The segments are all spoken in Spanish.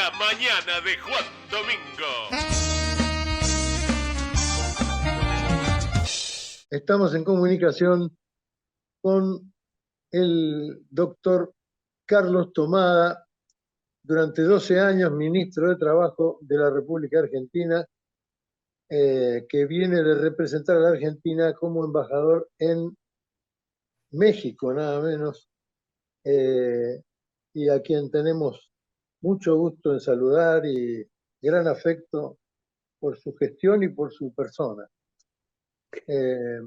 La mañana de Juan Domingo. Estamos en comunicación con el doctor Carlos Tomada, durante 12 años ministro de Trabajo de la República Argentina, que viene de representar a la Argentina como embajador en México, nada menos, y a quien tenemos mucho gusto en saludar y gran afecto por su gestión y por su persona. Qué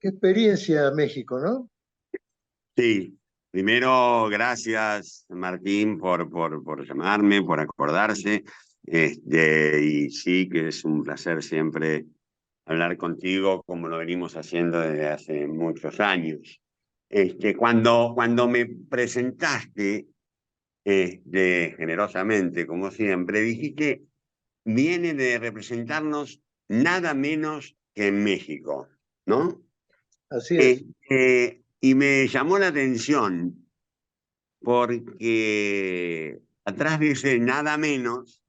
experiencia México, ¿no? Sí, primero gracias Martín por llamarme, por acordarse. Y sí que es un placer siempre hablar contigo como lo venimos haciendo desde hace muchos años. Cuando me presentaste generosamente, como siempre, dijiste, viene de representarnos nada menos que en México, ¿no? Así es. Y me llamó la atención porque atrás de ese nada menos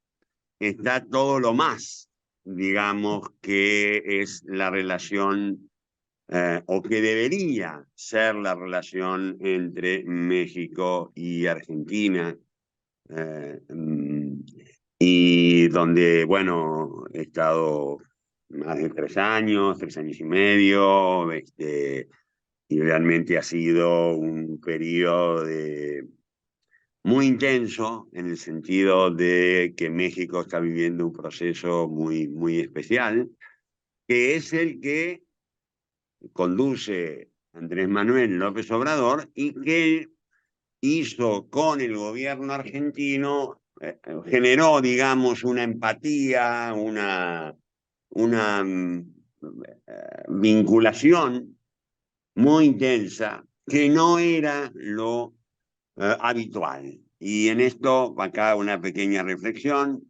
está todo lo más, digamos, que es la relación o que debería ser la relación entre México y Argentina. Y donde, bueno, he estado más de 3 años y medio, y realmente ha sido un periodo muy intenso en el sentido de que México está viviendo un proceso muy, muy especial, que es el que conduce Andrés Manuel López Obrador y que hizo con el gobierno argentino, generó, digamos, una empatía, una vinculación muy intensa que no era lo habitual. Y en esto, acá una pequeña reflexión.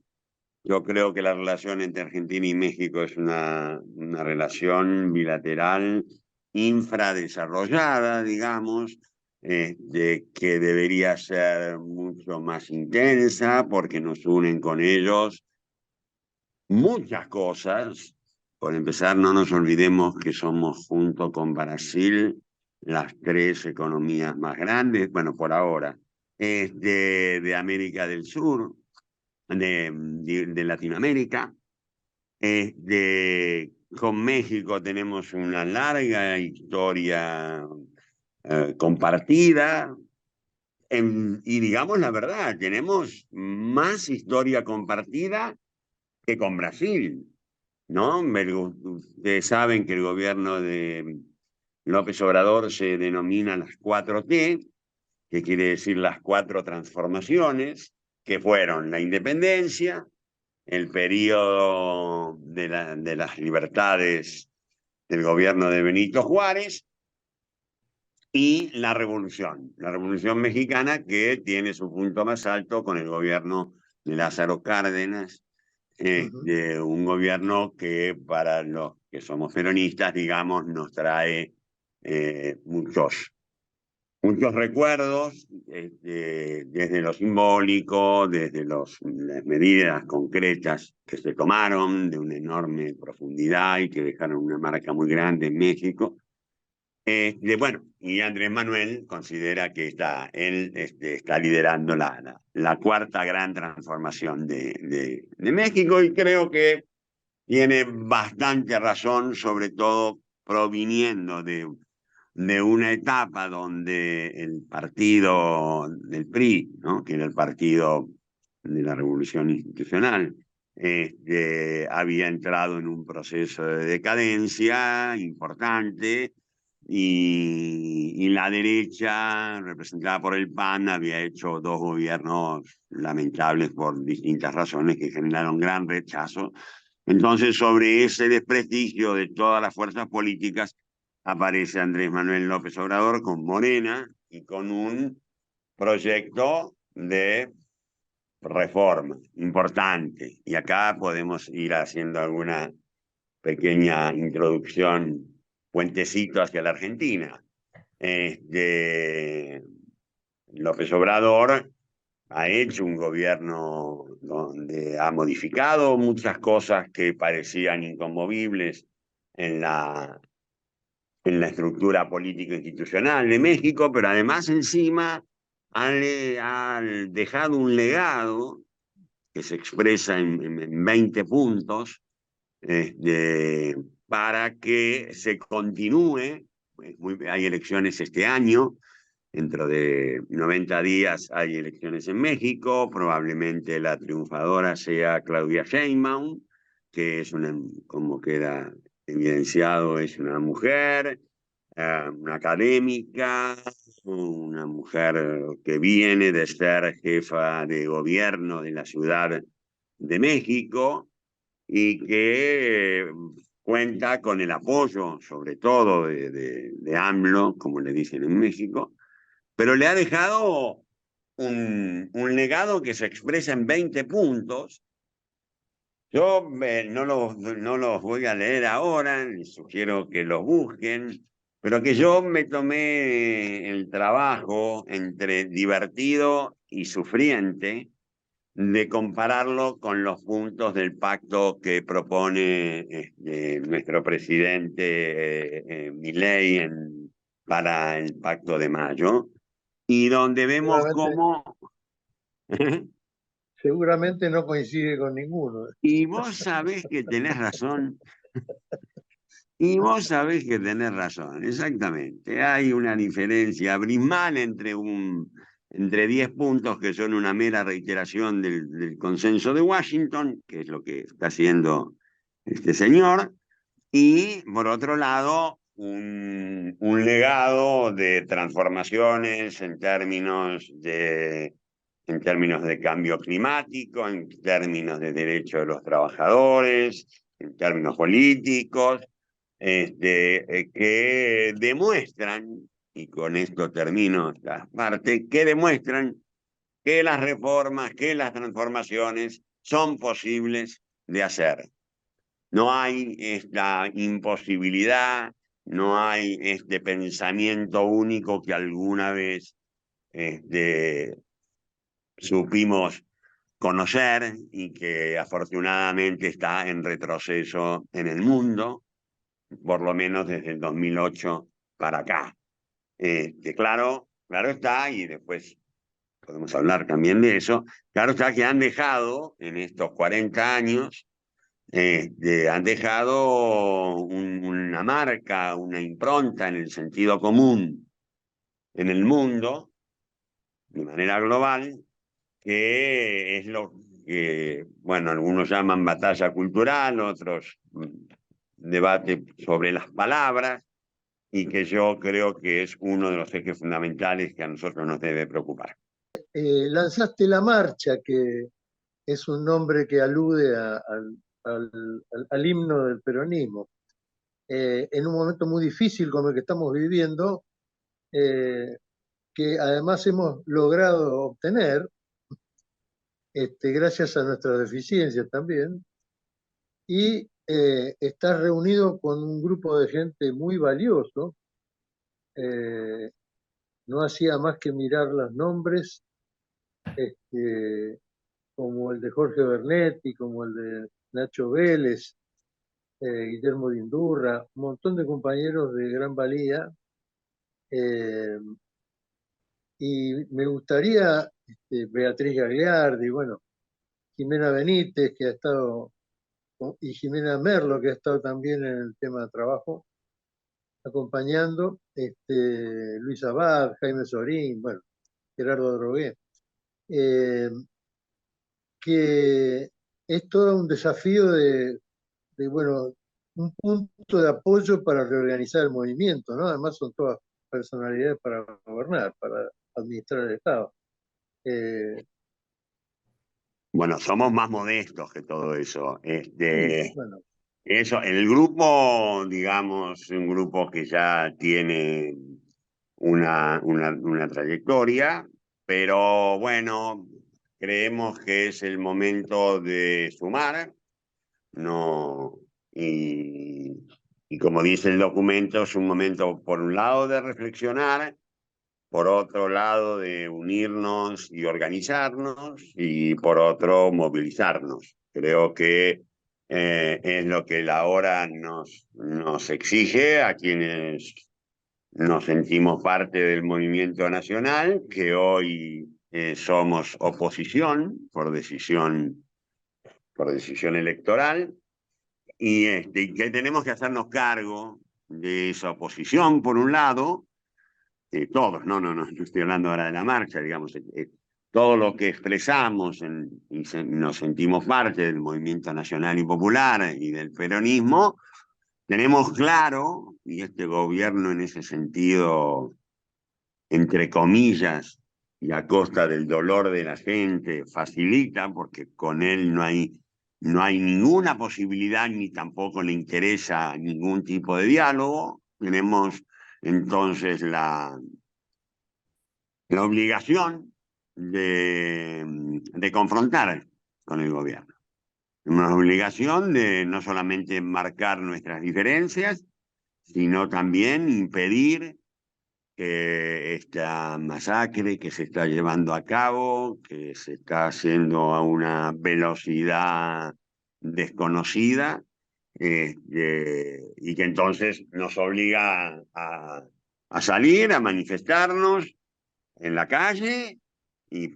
Yo creo que la relación entre Argentina y México es una relación bilateral infradesarrollada, digamos, de que debería ser mucho más intensa porque nos unen con ellos muchas cosas. Por empezar, no nos olvidemos que somos, junto con Brasil, las 3 economías más grandes, bueno, por ahora, de América del Sur, de Latinoamérica. Con México tenemos una larga historia compartida. Y digamos la verdad, tenemos más historia compartida que con Brasil, ¿no? Ustedes saben que el gobierno de López Obrador se denomina las 4T, que quiere decir las 4 transformaciones, que fueron la independencia, el periodo de las libertades del gobierno de Benito Juárez y la revolución mexicana, que tiene su punto más alto con el gobierno de Lázaro Cárdenas, de un gobierno que para los que somos peronistas, digamos, nos trae muchos recuerdos, desde lo simbólico, desde las medidas concretas que se tomaron de una enorme profundidad y que dejaron una marca muy grande en México. Bueno, y Andrés Manuel considera que él está liderando la 4ª gran transformación de México, y creo que tiene bastante razón, sobre todo proviniendo de una etapa donde el partido del PRI, ¿no?, que era el partido de la Revolución Institucional, había entrado en un proceso de decadencia importante, y la derecha, representada por el PAN, había hecho 2 gobiernos lamentables por distintas razones que generaron gran rechazo. Entonces, sobre ese desprestigio de todas las fuerzas políticas, aparece Andrés Manuel López Obrador con Morena y con un proyecto de reforma importante. Y acá podemos ir haciendo alguna pequeña introducción, puentecito hacia la Argentina. López Obrador ha hecho un gobierno donde ha modificado muchas cosas que parecían inconmovibles en la estructura política institucional de México, pero además encima ha dejado un legado que se expresa en 20 puntos, para que se continúe. Hay elecciones este año, dentro de 90 días hay elecciones en México, probablemente la triunfadora sea Claudia Sheinbaum, que es como queda evidenciado, es una mujer, una académica, una mujer que viene de ser jefa de gobierno de la Ciudad de México y que cuenta con el apoyo, sobre todo de AMLO, como le dicen en México, pero le ha dejado un legado que se expresa en 20 puntos. Yo no los voy a leer ahora, les sugiero que los busquen, pero que yo me tomé el trabajo entre divertido y sufriente de compararlo con los puntos del pacto que propone nuestro presidente Milei para el Pacto de Mayo, y donde vemos Seguramente, cómo... seguramente no coincide con ninguno. Y vos sabés que tenés razón. Y vos sabés que tenés razón, exactamente. Hay una diferencia abismal entre 10 puntos que son una mera reiteración del consenso de Washington, que es lo que está haciendo este señor, y por otro lado, un legado de transformaciones en términos de cambio climático, en términos de derechos de los trabajadores, en términos políticos, que demuestran, y con esto termino esta parte, que demuestran que las reformas, que las transformaciones son posibles de hacer. No hay esta imposibilidad, no hay este pensamiento único que alguna vez supimos conocer y que afortunadamente está en retroceso en el mundo, por lo menos desde el 2008 para acá. Claro está, y después podemos hablar también de eso, claro está que han dejado en estos 40 años, han dejado una marca, una impronta en el sentido común en el mundo, de manera global, que es lo que, bueno, algunos llaman batalla cultural, otros debate sobre las palabras, y que yo creo que es uno de los ejes fundamentales que a nosotros nos debe preocupar. Lanzaste La Marcha, que es un nombre que alude al himno del peronismo. En un momento muy difícil como el que estamos viviendo, que además hemos logrado obtener, gracias a nuestras deficiencias también, y estás reunido con un grupo de gente muy valioso. No hacía más que mirar los nombres, como el de Jorge Bernetti, como el de Nacho Vélez, Guillermo de Indurra, un montón de compañeros de gran valía. eh, y me gustaría, Beatriz Gagliardi, bueno, Jimena Benítez, que ha estado, y Jimena Merlo, que ha estado también en el tema de trabajo, acompañando, Luis Abad, Jaime Sorín, bueno, Gerardo Drogué, que es todo un desafío bueno, un punto de apoyo para reorganizar el movimiento, ¿no? Además son todas personalidades para gobernar, para administrar el Estado. Bueno, somos más modestos que todo eso. Sí, bueno, Eso, el grupo, digamos, un grupo que ya tiene una trayectoria, pero bueno, creemos que es el momento de sumar, no, y como dice el documento, es un momento, por un lado, de reflexionar, por otro lado de unirnos y organizarnos, y por otro movilizarnos. Creo que es lo que la hora nos exige a quienes nos sentimos parte del movimiento nacional, que hoy somos oposición por decisión electoral, y que tenemos que hacernos cargo de esa oposición, por un lado, todos, no estoy hablando ahora de la marcha, digamos, todo lo que expresamos nos sentimos parte del movimiento nacional y popular y del peronismo, tenemos claro, y este gobierno en ese sentido, entre comillas, y a costa del dolor de la gente, facilita, porque con él no hay ninguna posibilidad ni tampoco le interesa ningún tipo de diálogo. Tenemos entonces la obligación de confrontar con el gobierno. Una obligación de no solamente marcar nuestras diferencias, sino también impedir que esta masacre que se está llevando a cabo, que se está haciendo a una velocidad desconocida, y que entonces nos obliga a salir, a manifestarnos en la calle,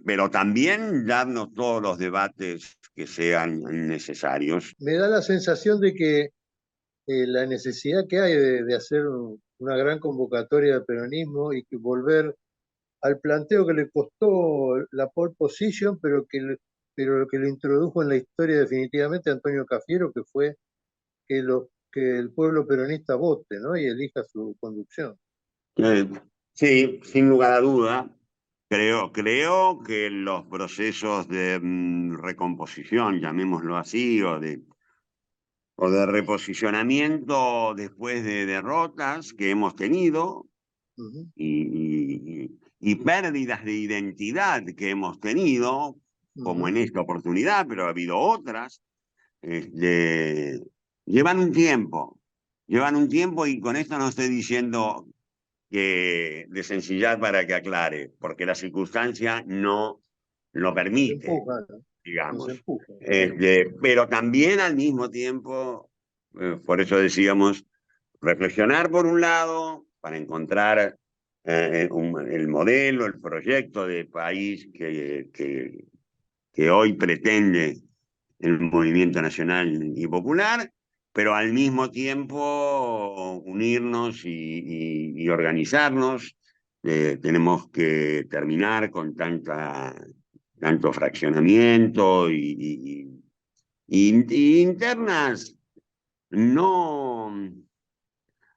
pero también darnos todos los debates que sean necesarios. Me da la sensación de que la necesidad que hay de hacer una gran convocatoria de peronismo y que volver al planteo que le costó la pole position, pero que lo introdujo en la historia definitivamente Antonio Cafiero, que fue que el pueblo peronista vote, ¿no? Y elija su conducción. Sí, sin lugar a duda. Creo que los procesos de recomposición, llamémoslo así, o de reposicionamiento después de derrotas que hemos tenido, Uh-huh. y pérdidas de identidad que hemos tenido, como Uh-huh. en esta oportunidad, pero ha habido otras, llevan un tiempo. Llevan un tiempo, y con esto no estoy diciendo que de sencillez, para que aclare, porque la circunstancia no lo Nos permite, empuja, ¿no? Nos digamos. empuja. Pero también al mismo tiempo, por eso decíamos, reflexionar por un lado, para encontrar el modelo, el proyecto de país que hoy pretende el movimiento nacional y popular, pero al mismo tiempo unirnos y organizarnos. Tenemos que terminar con tanto fraccionamiento y internas. No.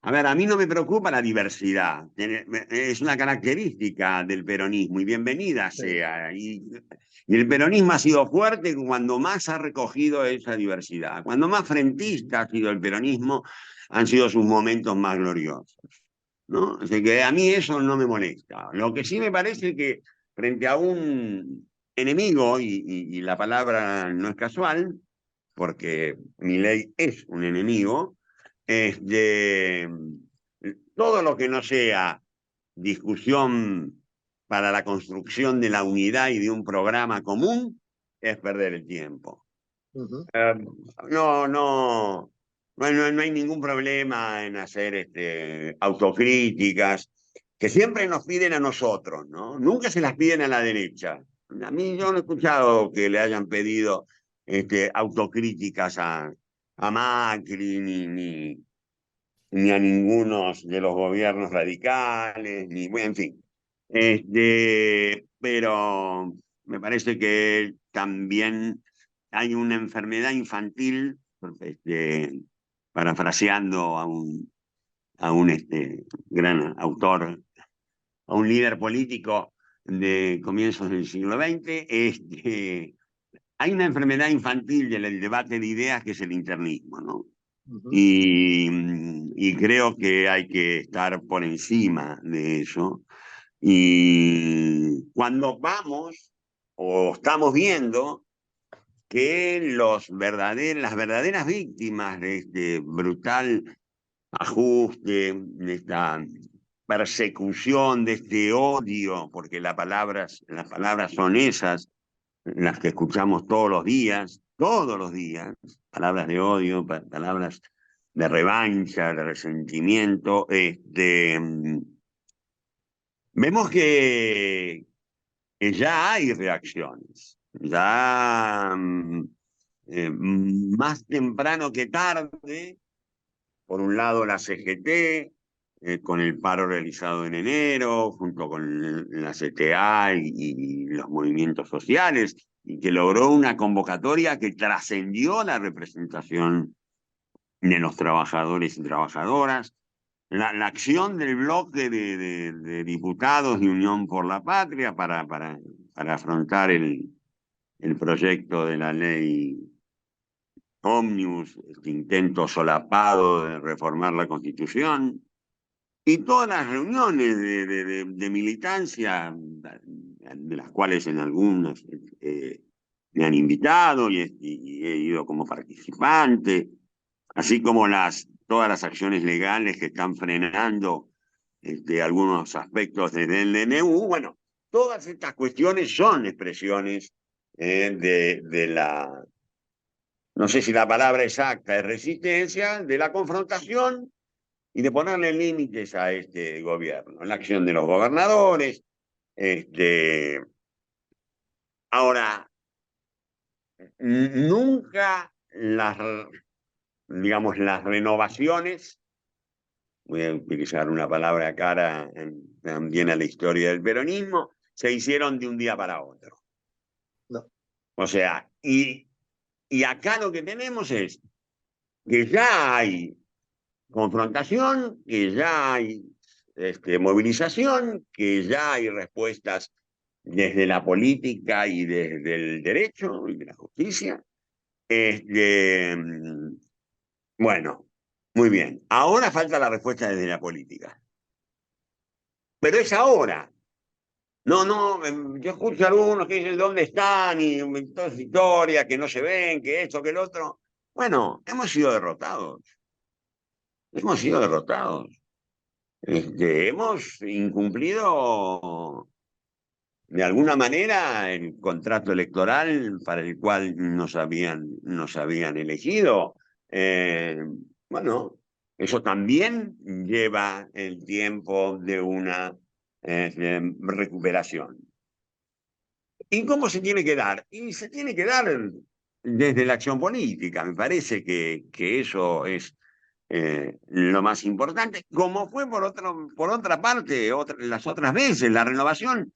A ver, a mí no me preocupa la diversidad, es una característica del peronismo y bienvenida sea. Y el peronismo ha sido fuerte cuando más ha recogido esa diversidad. Cuando más frentista ha sido el peronismo, han sido sus momentos más gloriosos, ¿no? Así que a mí eso no me molesta. Lo que sí me parece que frente a un enemigo, y la palabra no es casual, porque Milei es un enemigo, de todo lo que no sea discusión para la construcción de la unidad y de un programa común es perder el tiempo. Uh-huh. No hay ningún problema en hacer autocríticas, que siempre nos piden a nosotros, ¿no? Nunca se las piden a la derecha. A mí yo no he escuchado que le hayan pedido autocríticas a Macri, ni a ninguno de los gobiernos radicales, bueno, en fin. Pero me parece que también hay una enfermedad infantil, parafraseando a un gran autor, a un líder político de comienzos del siglo XX. Hay una enfermedad infantil del debate de ideas, que es el internismo, ¿no? Uh-huh. Y creo que hay que estar por encima de eso. Y cuando vamos o estamos viendo que las verdaderas víctimas de este brutal ajuste, de esta persecución, de este odio, porque las palabras son esas, las que escuchamos todos los días, palabras de odio, palabras de revancha, de resentimiento, vemos que ya hay reacciones, ya más temprano que tarde, por un lado la CGT, con el paro realizado en enero, junto con la CTA y los movimientos sociales, y que logró una convocatoria que trascendió la representación de los trabajadores y trabajadoras. La acción del bloque de diputados de Unión por la Patria para afrontar el proyecto de la ley ómnibus, este intento solapado de reformar la Constitución, y todas las reuniones de militancia, de las cuales en algunas me han invitado y he ido como participante, así como todas las acciones legales que están frenando algunos aspectos del DNU. Bueno, todas estas cuestiones son expresiones de la, no sé si la palabra exacta es resistencia, de la confrontación y de ponerle límites a este gobierno, la acción de los gobernadores. Ahora, nunca digamos, las renovaciones, voy a utilizar una palabra cara también a la historia del peronismo, se hicieron de un día para otro. No. O sea, y acá lo que tenemos es que ya hay confrontación, que ya hay movilización, que ya hay respuestas desde la política y desde el derecho y de la justicia. Bueno, muy bien. Ahora falta la respuesta desde la política. Pero es ahora. Yo escucho a algunos que dicen dónde están y toda esa historia, que no se ven, que esto, que el otro. Bueno, hemos sido derrotados. Hemos sido derrotados. Hemos incumplido de alguna manera el contrato electoral para el cual nos habían elegido. Bueno, eso también lleva el tiempo de una recuperación. ¿Y cómo se tiene que dar? Y se tiene que dar desde la acción política. Me parece que eso es lo más importante, como fue por otra parte, las otras veces. La renovación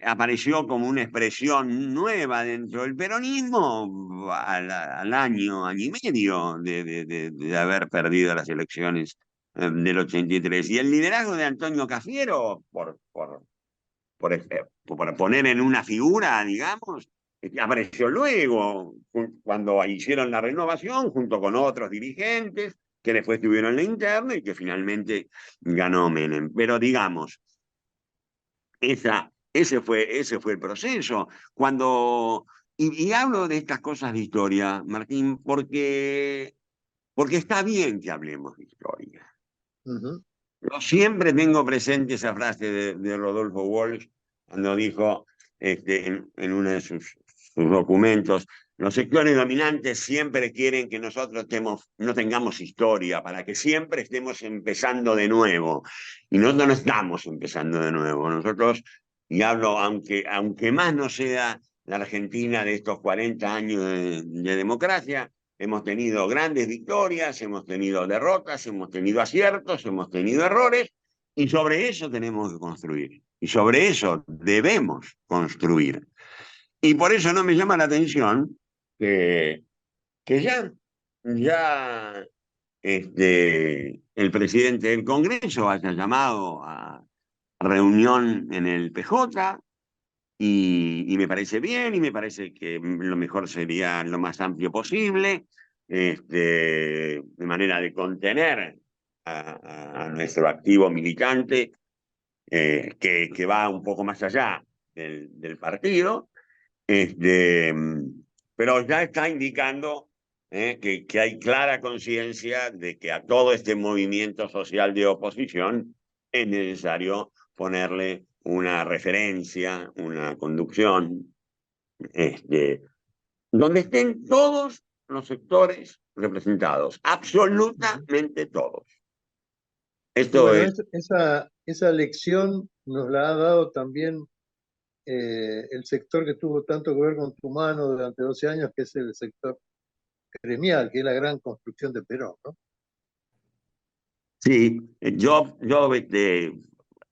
apareció como una expresión nueva dentro del peronismo al año y medio de haber perdido las elecciones del 83. Y el liderazgo de Antonio Cafiero, por poner en una figura, digamos, apareció luego, cuando hicieron la renovación, junto con otros dirigentes, que después tuvieron la interna y que finalmente ganó Menem. Pero digamos, ese fue el proceso. Y hablo de estas cosas de historia, Martín, porque está bien que hablemos de historia. Uh-huh. Yo siempre tengo presente esa frase de Rodolfo Walsh, cuando dijo en uno de sus documentos: los sectores dominantes siempre quieren que nosotros no tengamos historia, para que siempre estemos empezando de nuevo. Y nosotros no estamos empezando de nuevo. Nosotros, y hablo, aunque más no sea la Argentina de estos 40 años de democracia, hemos tenido grandes victorias, hemos tenido derrotas, hemos tenido aciertos, hemos tenido errores, y sobre eso tenemos que construir. Y sobre eso debemos construir. Y por eso no me llama la atención que ya el presidente del Congreso haya llamado a reunión en el PJ, y me parece bien, y me parece que lo mejor sería lo más amplio posible, de manera de contener a nuestro activo militante, que va un poco más allá del partido, pero ya está indicando que hay clara conciencia de que a todo este movimiento social de oposición es necesario ponerle una referencia, una conducción, donde estén todos los sectores representados, absolutamente todos. Y Esto bueno, es, esa lección nos la ha dado también el sector que tuvo tanto que ver con Tucumán durante 12 años, que es el sector gremial, que es la gran construcción de Perón, ¿no? sí,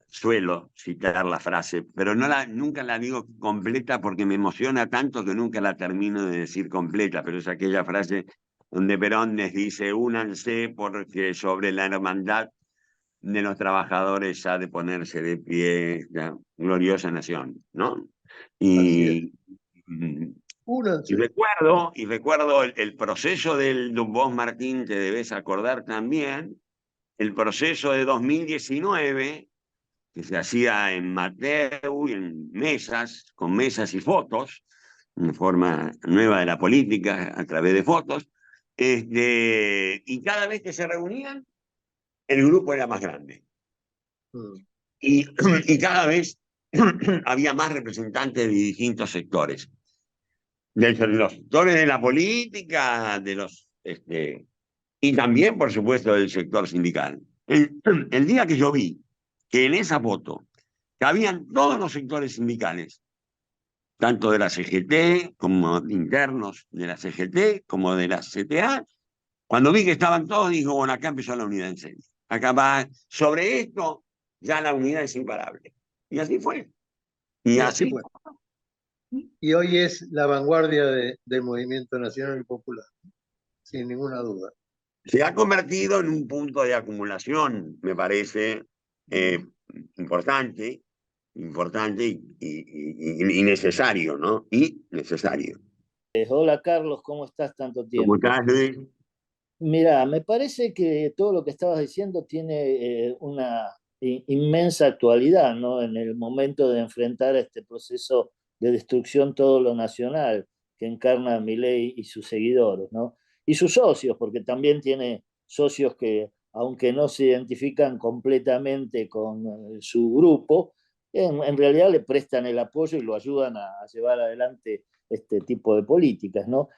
suelo citar la frase, pero nunca la digo completa porque me emociona tanto que nunca la termino de decir completa, pero es aquella frase donde Perón les dice: únanse porque sobre la hermandad de los trabajadores ha de ponerse de pie la gloriosa nación, ¿no? Así es. Y, y Únanse. recuerdo el proceso del vos, Martín, te debes acordar también, el proceso de 2019 que se hacía en Mateu, en mesas, con mesas y fotos, una forma nueva de la política a través de fotos, y cada vez que se reunían, el grupo era más grande. Mm. Y, y cada vez había más representantes de distintos sectores. De los sectores de la política, y también, por supuesto, del sector sindical. El día que yo vi que en esa foto cabían todos los sectores sindicales, tanto de la CGT como internos de la CGT como de la CTA, cuando vi que estaban todos, dijo: bueno, acá empezó la unidad en serio. Acá va, sobre esto ya la unidad es imparable. Y así fue. Y Y así así fue. Y hoy es la vanguardia del movimiento nacional y popular, sin ninguna duda. se ha convertido en un punto de acumulación, me parece, eh, importante, importante y necesario, ¿no? Y necesario. Hola Carlos, ¿cómo estás tanto ¿Cómo tiempo? estás, Luis? Mira, me parece que todo lo que estabas diciendo tiene una inmensa actualidad, ¿no? En el momento de enfrentar este proceso de destrucción todo lo nacional que encarna Milei y sus seguidores, ¿no? Y sus socios, porque también tiene socios que, aunque no se identifican completamente con su grupo, en realidad le prestan el apoyo y lo ayudan a llevar adelante este tipo de políticas, ¿no?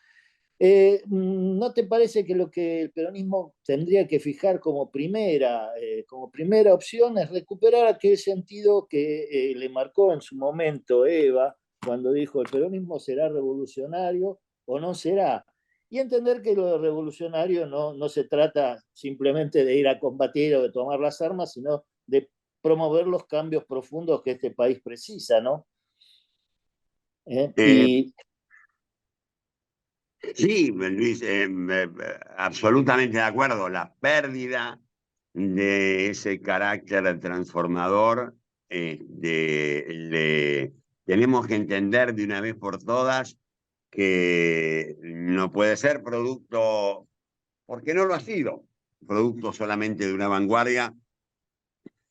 ¿No te parece que lo que el peronismo tendría que fijar como primera opción es recuperar aquel sentido que le marcó en su momento Eva, cuando dijo el peronismo será revolucionario o no será? Y entender que lo de revolucionario no se trata simplemente de ir a combatir o de tomar las armas, sino de promover los cambios profundos que este país precisa, ¿no? Eh, Y sí, Luis, absolutamente de acuerdo. La pérdida de ese carácter transformador, tenemos que entender de una vez por todas que no puede ser producto, porque no lo ha sido, producto solamente de una vanguardia,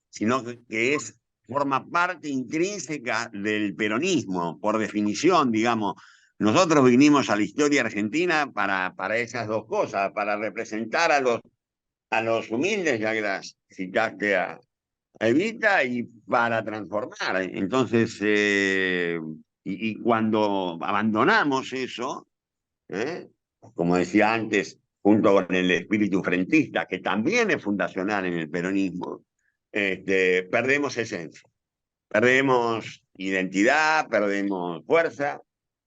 sino que forma parte intrínseca del peronismo, por definición, digamos. Nosotros vinimos a la historia argentina para esas dos cosas, para representar a los humildes, ya que las citaste a Evita, y para transformar. Entonces, y cuando abandonamos eso, ¿eh? Como decía antes, junto con el espíritu frentista, que también es fundacional en el peronismo, perdemos esencia, perdemos identidad, perdemos fuerza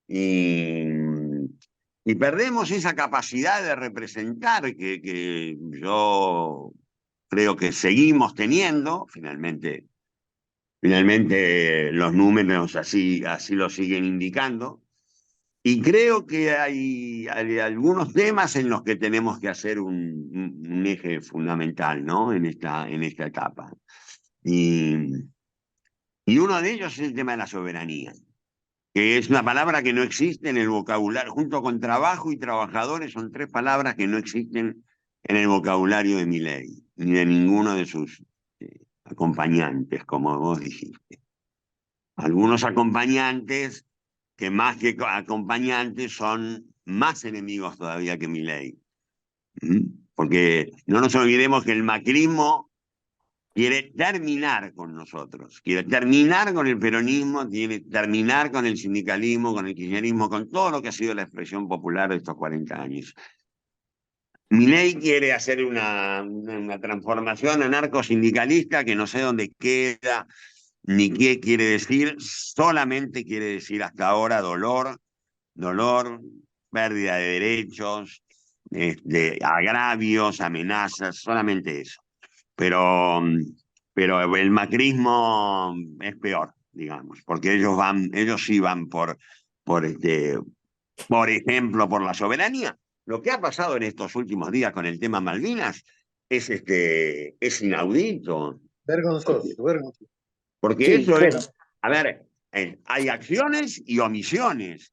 y, y perdemos esa capacidad de representar que yo creo que seguimos teniendo. Finalmente los números así lo siguen indicando. Y creo que hay algunos temas en los que tenemos que hacer un eje fundamental, ¿no? En esta etapa. Y, y uno de ellos es el tema de la soberanía, que es una palabra que no existe en el vocabulario. Junto con trabajo y trabajadores son tres palabras que no existen en el vocabulario de Milei, ni de ninguno de sus acompañantes, como vos dijiste. Algunos acompañantes que más que acompañantes son más enemigos todavía que Milei. Porque no nos olvidemos que el macrismo quiere terminar con nosotros, quiere terminar con el peronismo, quiere terminar con el sindicalismo, con el kirchnerismo, con todo lo que ha sido la expresión popular de estos 40 años. Milei quiere hacer una transformación anarcosindicalista que no sé dónde queda, ni qué quiere decir, solamente quiere decir hasta ahora dolor, pérdida de derechos, agravios, amenazas, solamente eso. Pero el macrismo es peor, digamos, porque ellos sí van por ejemplo, por la soberanía. Lo que ha pasado en estos últimos días con el tema Malvinas es inaudito. Vergonzoso, vergonzoso. Porque Sí, eso bueno, a ver, hay acciones y omisiones.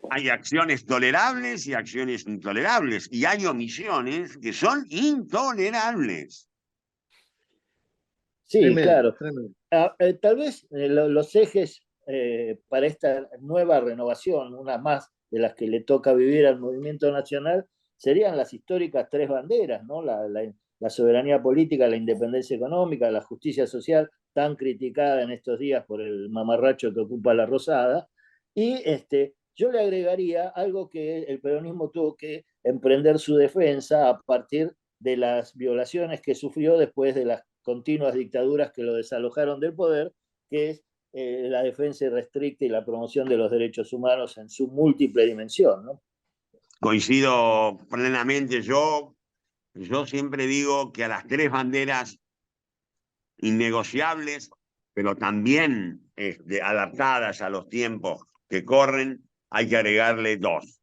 Hay acciones tolerables y acciones intolerables. Y hay omisiones que son intolerables. sí, Tremendo, claro. tremendo. Tal vez los ejes para esta nueva renovación, una más de las que le toca vivir al movimiento nacional, serían las históricas tres banderas, ¿no? La soberanía política, la independencia económica, la justicia social, tan criticada en estos días por el mamarracho que ocupa la Rosada. Y yo le agregaría algo que el peronismo tuvo que emprender su defensa a partir de las violaciones que sufrió después de las continuas dictaduras que lo desalojaron del poder, que es la defensa irrestricta y la promoción de los derechos humanos en su múltiple dimensión, ¿no? Coincido plenamente. Yo siempre digo que a las tres banderas innegociables, pero también adaptadas a los tiempos que corren, hay que agregarle dos.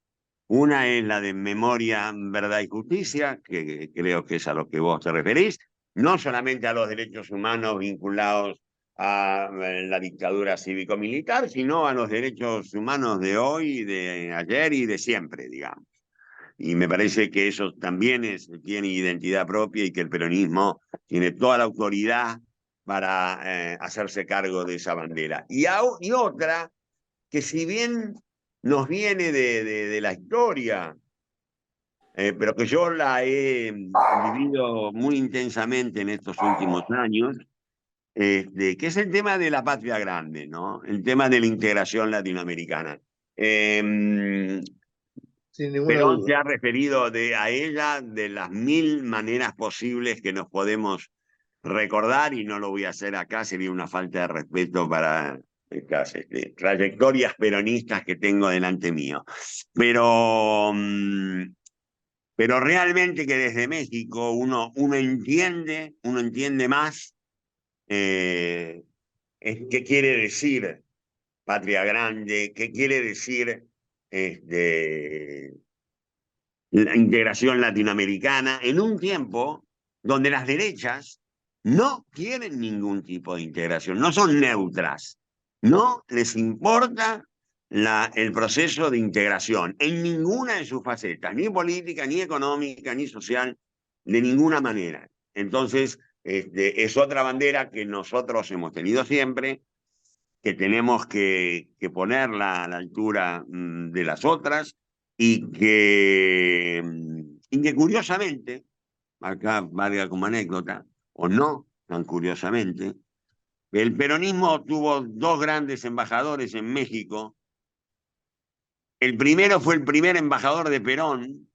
Una es la de memoria, verdad y justicia, que creo que es a lo que vos te referís, no solamente a los derechos humanos vinculados a la dictadura cívico-militar, sino a los derechos humanos de hoy, de ayer y de siempre, digamos. Y me parece que eso también tiene identidad propia y que el peronismo tiene toda la autoridad para hacerse cargo de esa bandera. Y otra que si bien nos viene de la historia, pero que yo la he vivido muy intensamente en estos últimos años, que es el tema de la patria grande, ¿no? El tema de la integración latinoamericana. Sin ninguna Perón se duda. ha referido a ella de las 1000 maneras posibles que nos podemos recordar, y no lo voy a hacer acá, sería una falta de respeto para estas trayectorias peronistas que tengo delante mío. Pero realmente que desde México uno entiende más qué quiere decir patria grande, qué quiere decir la integración latinoamericana en un tiempo donde las derechas no quieren ningún tipo de integración, no son neutras, no les importa el proceso de integración en ninguna de sus facetas, ni política, ni económica, ni social, de ninguna manera. Entonces, es otra bandera que nosotros hemos tenido siempre, que tenemos que ponerla a la altura de las otras y que curiosamente, acá valga como anécdota, o no tan curiosamente, el peronismo tuvo dos grandes embajadores en México. El primero fue el primer embajador de Perón,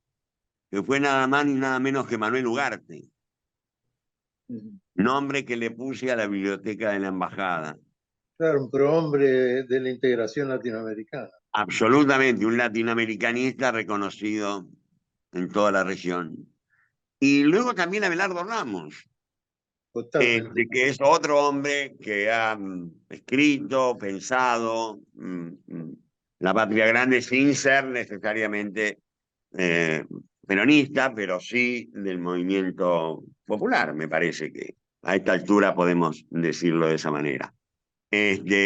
que fue nada más ni nada menos que Manuel Ugarte, nombre que le puse a la biblioteca de la embajada. Claro, un prohombre de la integración latinoamericana. Absolutamente, un latinoamericanista reconocido en toda la región. Y luego también Abelardo Ramos, Totalmente. que es otro hombre que ha escrito, pensado la patria grande sin ser necesariamente peronista, pero sí del movimiento popular, me parece que a esta altura podemos decirlo de esa manera.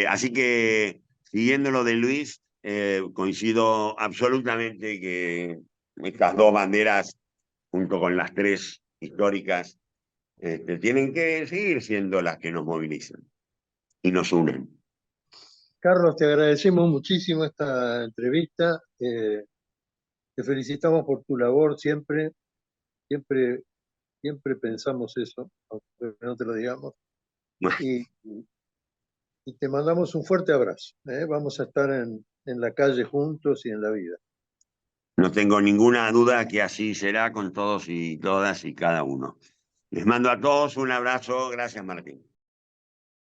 Así que, siguiendo lo de Luis, coincido absolutamente que estas dos banderas, junto con las tres históricas, tienen que seguir siendo las que nos movilizan y nos unen. Carlos, te agradecemos muchísimo esta entrevista. Te felicitamos por tu labor siempre, siempre siempre pensamos eso, aunque no te lo digamos. Y te mandamos un fuerte abrazo. Vamos a estar en la calle juntos y en la vida. No tengo ninguna duda que así será con todos y todas y cada uno. Les mando a todos un abrazo. Gracias, Martín.